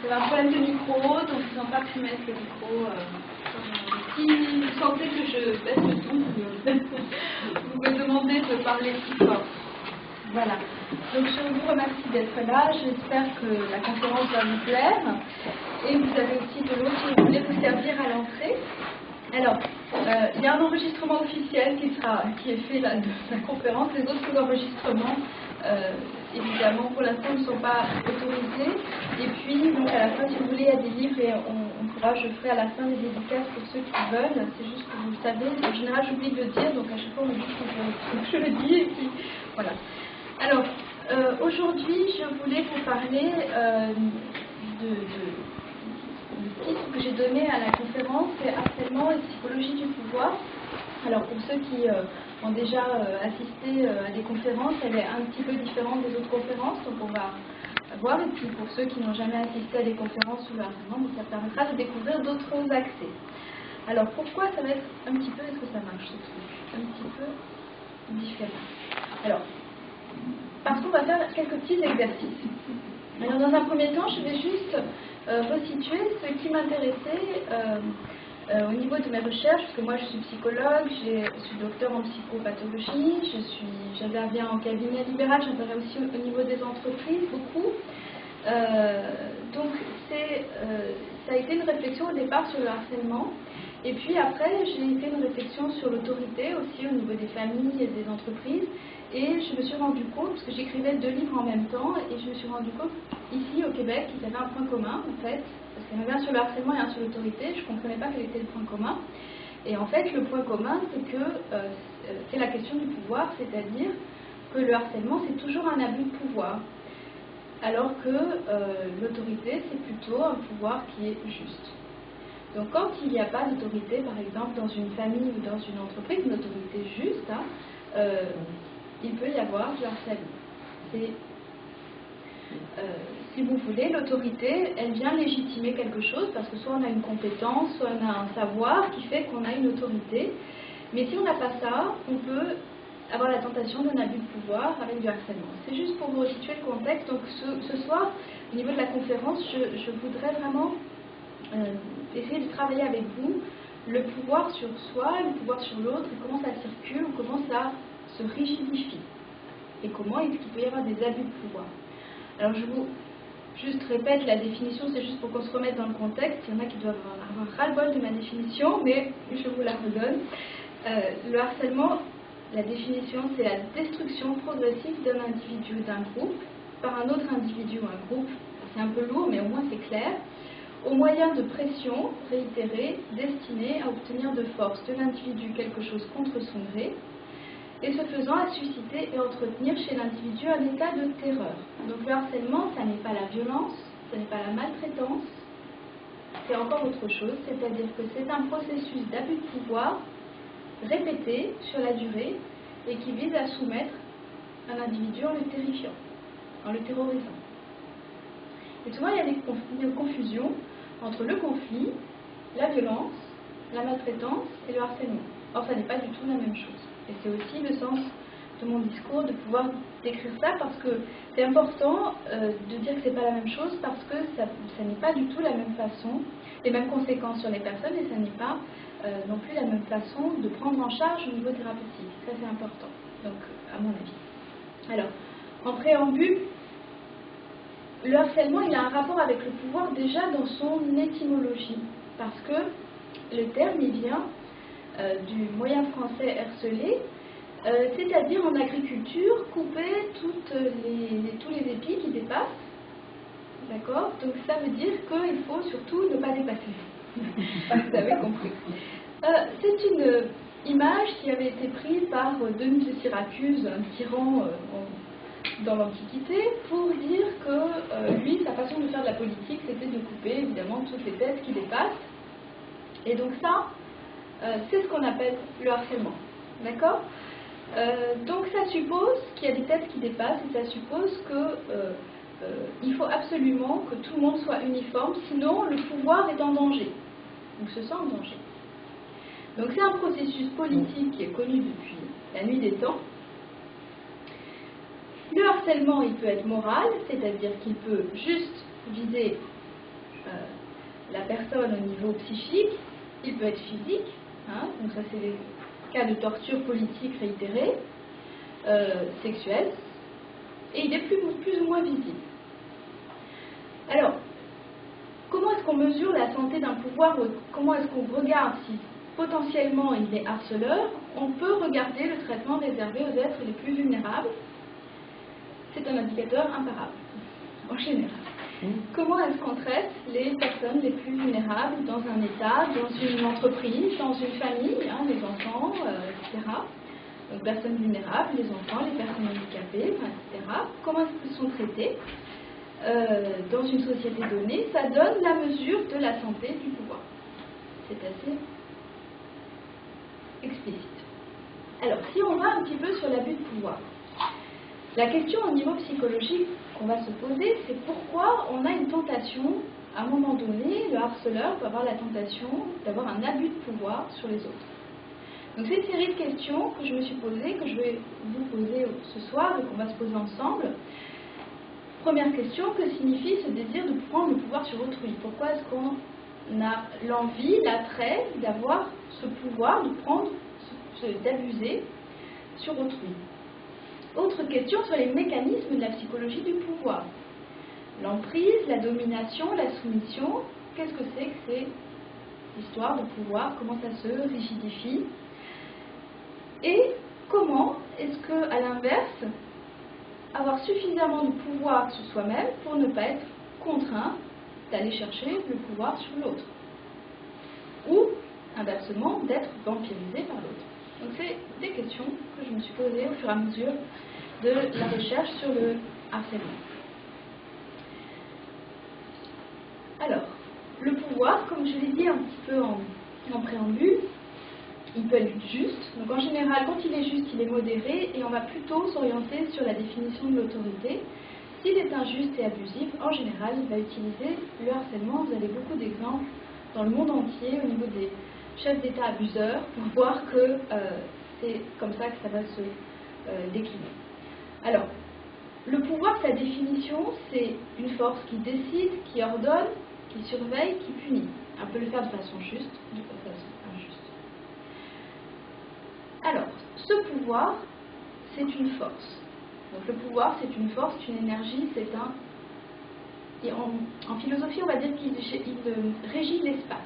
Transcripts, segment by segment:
J'avais un problème de micro, donc ils n'ont pas pu mettre le micro. Si vous sentez que je baisse le ton, vous me demandez de parler plus fort. Voilà. Donc je vous remercie d'être là. J'espère que la conférence va vous plaire. Et vous avez aussi de l'eau si vous voulez vous servir à l'entrée. Alors, il y a un enregistrement officiel qui est fait là, de la conférence. Les autres enregistrements, évidemment, pour l'instant, ne sont pas autorisés. Et puis, donc, à la fin, si vous voulez, il y a des livres et je ferai à la fin des dédicaces pour ceux qui veulent. C'est juste que vous le savez. En général, j'oublie de le dire, donc à chaque fois, on me dit que je le dis. Et puis, voilà. Alors, aujourd'hui, je voulais vous parler du titre que j'ai donné à la conférence, c'est Harcèlement et psychologie du pouvoir. Alors pour ceux qui ont déjà assisté à des conférences, elle est un petit peu différente des autres conférences, donc on va voir. Et puis pour ceux qui n'ont jamais assisté à des conférences sur le harcèlement, ça permettra de découvrir d'autres accès. Alors pourquoi ça va être un petit peu, est-ce que ça marche ce truc, un petit peu différent. Alors, parce qu'on va faire quelques petits exercices. Alors dans un premier temps, je vais juste resituer ce qui m'intéressait au niveau de mes recherches, parce que moi je suis psychologue, je suis docteur en psychopathologie, j'interviens en cabinet libéral, j'interviens aussi au niveau des entreprises, beaucoup. Donc ça a été une réflexion au départ sur le harcèlement, et puis après j'ai fait une réflexion sur l'autorité aussi au niveau des familles et des entreprises. Et je me suis rendu compte, parce que j'écrivais 2 livres en même temps, et je me suis rendu compte ici au Québec qu'il y avait un point commun en fait, parce qu'il y en avait un sur le harcèlement et un sur l'autorité. Je ne comprenais pas quel était le point commun. Et en fait, le point commun, c'est que c'est la question du pouvoir, c'est-à-dire que le harcèlement, c'est toujours un abus de pouvoir, alors que l'autorité, c'est plutôt un pouvoir qui est juste. Donc quand il n'y a pas d'autorité, par exemple dans une famille ou dans une entreprise, une autorité juste, il peut y avoir du harcèlement. Si vous voulez, l'autorité, elle vient légitimer quelque chose, parce que soit on a une compétence, soit on a un savoir qui fait qu'on a une autorité. Mais si on n'a pas ça, on peut avoir la tentation d'un abus de pouvoir avec du harcèlement. C'est juste pour vous resituer le contexte. Donc ce soir, au niveau de la conférence, je voudrais vraiment essayer de travailler avec vous le pouvoir sur soi, le pouvoir sur l'autre, et comment ça circule, ou comment ça se rigidifie, et comment est-ce qu'il peut y avoir des abus de pouvoir. Alors je vous juste répète la définition, c'est juste pour qu'on se remette dans le contexte. Il y en a qui doivent avoir ras-le-bol de ma définition, mais je vous la redonne. Le harcèlement, la définition, c'est la destruction progressive d'un individu ou d'un groupe par un autre individu ou un groupe. C'est un peu lourd, mais au moins c'est clair, au moyen de pression réitérée destinée à obtenir de force de l'individu quelque chose contre son gré, et ce faisant à susciter et entretenir chez l'individu un état de terreur. Donc le harcèlement, ça n'est pas la violence, ce n'est pas la maltraitance, c'est encore autre chose, c'est-à-dire que c'est un processus d'abus de pouvoir répété sur la durée et qui vise à soumettre un individu en le terrifiant, en le terrorisant. Et souvent il y a des confusions entre le conflit, la violence, la maltraitance et le harcèlement. Or ça n'est pas du tout la même chose. Et c'est aussi le sens de mon discours de pouvoir décrire ça, parce que c'est important de dire que c'est pas la même chose, parce que ça n'est pas du tout la même façon, les mêmes conséquences sur les personnes, et ça n'est pas non plus la même façon de prendre en charge au niveau thérapeutique. Ça c'est important, donc à mon avis. Alors, en préambule, le harcèlement, il a un rapport avec le pouvoir déjà dans son étymologie, parce que le terme, il vient du moyen français harceler, c'est-à-dire en agriculture, couper tous les épis qui dépassent. D'accord? Donc ça veut dire qu'il faut surtout ne pas dépasser. Vous avez compris. C'est une image qui avait été prise par Denis de Syracuse, un tyran dans l'Antiquité, pour dire que lui, sa façon de faire de la politique, c'était de couper évidemment toutes les têtes qui dépassent. Et donc ça, c'est ce qu'on appelle le harcèlement. D'accord? Donc ça suppose qu'il y a des têtes qui dépassent, et ça suppose qu'il faut absolument que tout le monde soit uniforme, sinon le pouvoir est en danger, donc se sent en danger. Donc c'est un processus politique qui est connu depuis la nuit des temps. Le harcèlement, il peut être moral, c'est-à-dire qu'il peut juste viser la personne au niveau psychique, il peut être physique, hein, donc ça c'est les cas de torture politique réitérée, sexuelle, et il est plus ou moins visible. Alors, comment est-ce qu'on mesure la santé d'un pouvoir, ou comment est-ce qu'on regarde si potentiellement il est harceleur? On peut regarder le traitement réservé aux êtres les plus vulnérables. C'est un indicateur imparable, en général. Comment est-ce qu'on traite les personnes les plus vulnérables dans un État, dans une entreprise, dans une famille, hein, les enfants, etc. Donc personnes vulnérables, les enfants, les personnes handicapées, etc. Comment est-ce qu'ils sont traités dans une société donnée? Ça donne la mesure de la santé du pouvoir. C'est assez explicite. Alors, si on va un petit peu sur l'abus de pouvoir, la question au niveau psychologique qu'on va se poser, c'est pourquoi on a une tentation, à un moment donné, le harceleur peut avoir la tentation d'avoir un abus de pouvoir sur les autres. Donc c'est une série de questions que je me suis posées, que je vais vous poser ce soir et qu'on va se poser ensemble. Première question, que signifie ce désir de prendre le pouvoir sur autrui? Pourquoi est-ce qu'on a l'envie, l'attrait d'avoir ce pouvoir, de prendre, d'abuser sur autrui? Autre question sur les mécanismes de la psychologie du pouvoir. L'emprise, la domination, la soumission, qu'est-ce que c'est que ces histoires de pouvoir? Comment ça se rigidifie? Et comment est-ce que, à l'inverse, avoir suffisamment de pouvoir sur soi-même pour ne pas être contraint d'aller chercher le pouvoir sur l'autre? Ou, inversement, d'être vampirisé par l'autre. Donc c'est des questions que je me suis posées au fur et à mesure de la recherche sur le harcèlement. Alors, le pouvoir, comme je l'ai dit un petit peu en préambule, il peut être juste. Donc en général, quand il est juste, il est modéré, et on va plutôt s'orienter sur la définition de l'autorité. S'il est injuste et abusif, en général, il va utiliser le harcèlement. Vous avez beaucoup d'exemples dans le monde entier au niveau des chefs d'État abuseurs pour voir que c'est comme ça que ça va se décliner. Alors, le pouvoir, sa définition, c'est une force qui décide, qui ordonne, qui surveille, qui punit. On peut le faire de façon juste, de façon injuste. Alors, ce pouvoir, c'est une force. Donc le pouvoir, c'est une force, c'est une énergie, c'est un... Et en philosophie, on va dire qu'il régit l'espace.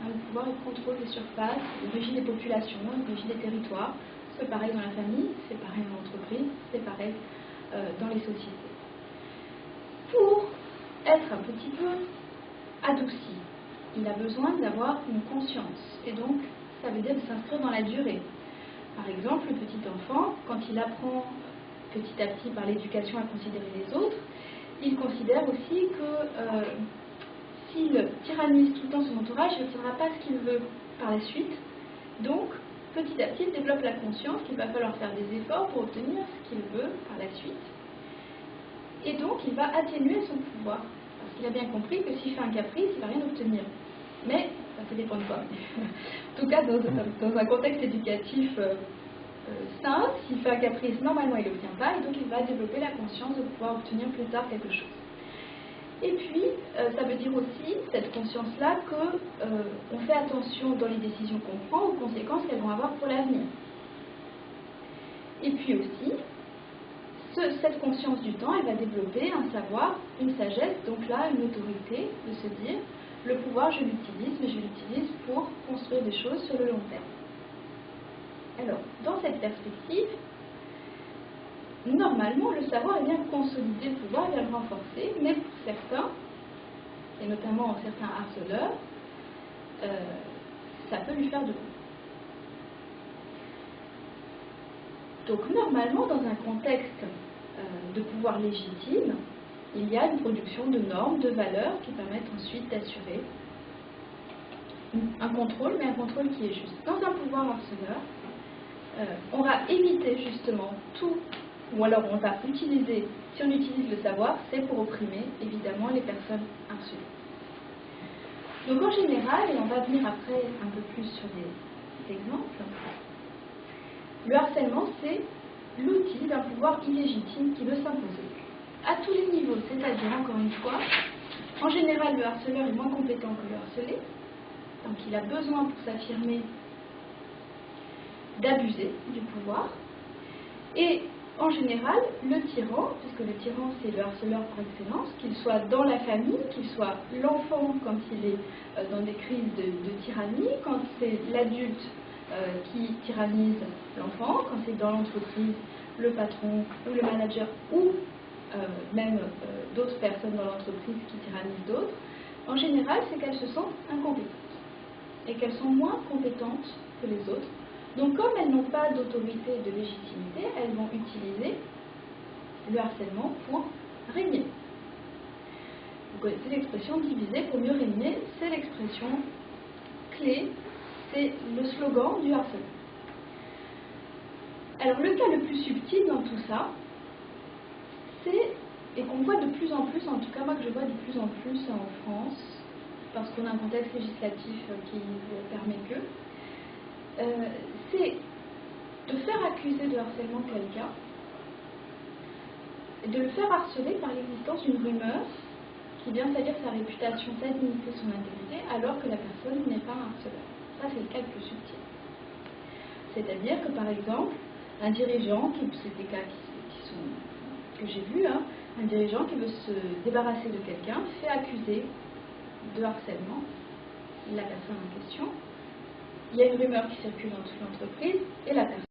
Le pouvoir, il contrôle les surfaces, il régit les populations, il régit les territoires. C'est pareil dans la famille, c'est pareil dans l'entreprise, c'est pareil dans les sociétés. Pour être un petit peu adouci, il a besoin d'avoir une conscience. Et donc, ça veut dire de s'inscrire dans la durée. Par exemple, le petit enfant, quand il apprend petit à petit par l'éducation à considérer les autres, il considère aussi que s'il tyrannise tout le temps son entourage, il n'obtiendra pas ce qu'il veut par la suite. Donc, petit à petit, il développe la conscience qu'il va falloir faire des efforts pour obtenir ce qu'il veut par la suite. Et donc, il va atténuer son pouvoir. Parce qu'il a bien compris que s'il fait un caprice, il ne va rien obtenir. Mais, ça dépend de quoi. En tout cas, dans un contexte éducatif sain, s'il fait un caprice, normalement, il ne l'obtient pas. Et donc, il va développer la conscience de pouvoir obtenir plus tard quelque chose. Et puis, ça veut dire aussi, cette conscience-là, qu'on fait attention dans les décisions qu'on prend aux conséquences qu'elles vont avoir pour l'avenir. Et puis aussi, cette conscience du temps, elle va développer un savoir, une sagesse, donc là, une autorité, de se dire, le pouvoir, je l'utilise, mais je l'utilise pour construire des choses sur le long terme. Alors, dans cette perspective, normalement, le savoir vient consolider le pouvoir, vient le renforcer, mais pour certains, et notamment certains harceleurs, ça peut lui faire de coup. Donc, normalement, dans un contexte de pouvoir légitime, il y a une production de normes, de valeurs qui permettent ensuite d'assurer un contrôle, mais un contrôle qui est juste. Dans un pouvoir harceleur, on va éviter justement tout, ou alors on va utiliser, si on utilise le savoir, c'est pour opprimer évidemment les personnes harcelées. Donc en général, et on va venir après un peu plus sur des exemples, le harcèlement c'est l'outil d'un pouvoir illégitime qui veut s'imposer à tous les niveaux, c'est-à-dire encore une fois En général, le harceleur est moins compétent que le harcelé, donc il a besoin pour s'affirmer d'abuser du pouvoir. Et en général, le tyran, puisque le tyran c'est le harceleur par excellence, qu'il soit dans la famille, qu'il soit l'enfant quand il est dans des crises de tyrannie, quand c'est l'adulte qui tyrannise l'enfant, quand c'est dans l'entreprise le patron ou le manager ou même d'autres personnes dans l'entreprise qui tyrannisent d'autres, en général c'est qu'elles se sentent incompétentes et qu'elles sont moins compétentes que les autres. Donc comme elles n'ont pas d'autorité et de légitimité, elles vont utiliser le harcèlement pour régner. Vous connaissez l'expression diviser pour mieux régner, c'est l'expression clé, c'est le slogan du harcèlement. Alors le cas le plus subtil dans tout ça, c'est, et qu'on voit de plus en plus, en tout cas moi que je vois de plus en plus en France, parce qu'on a un contexte législatif qui permet que, c'est de faire accuser de harcèlement quelqu'un, et de le faire harceler par l'existence d'une rumeur qui vient salir sa réputation, sa dignité, son intégrité, alors que la personne n'est pas un harceleur. Ça, c'est le cas le plus subtil. C'est-à-dire que, par exemple, un dirigeant, c'est des cas que j'ai vus, hein, un dirigeant qui veut se débarrasser de quelqu'un fait accuser de harcèlement la personne en question. Il y a une rumeur qui circule dans toute l'entreprise et la personne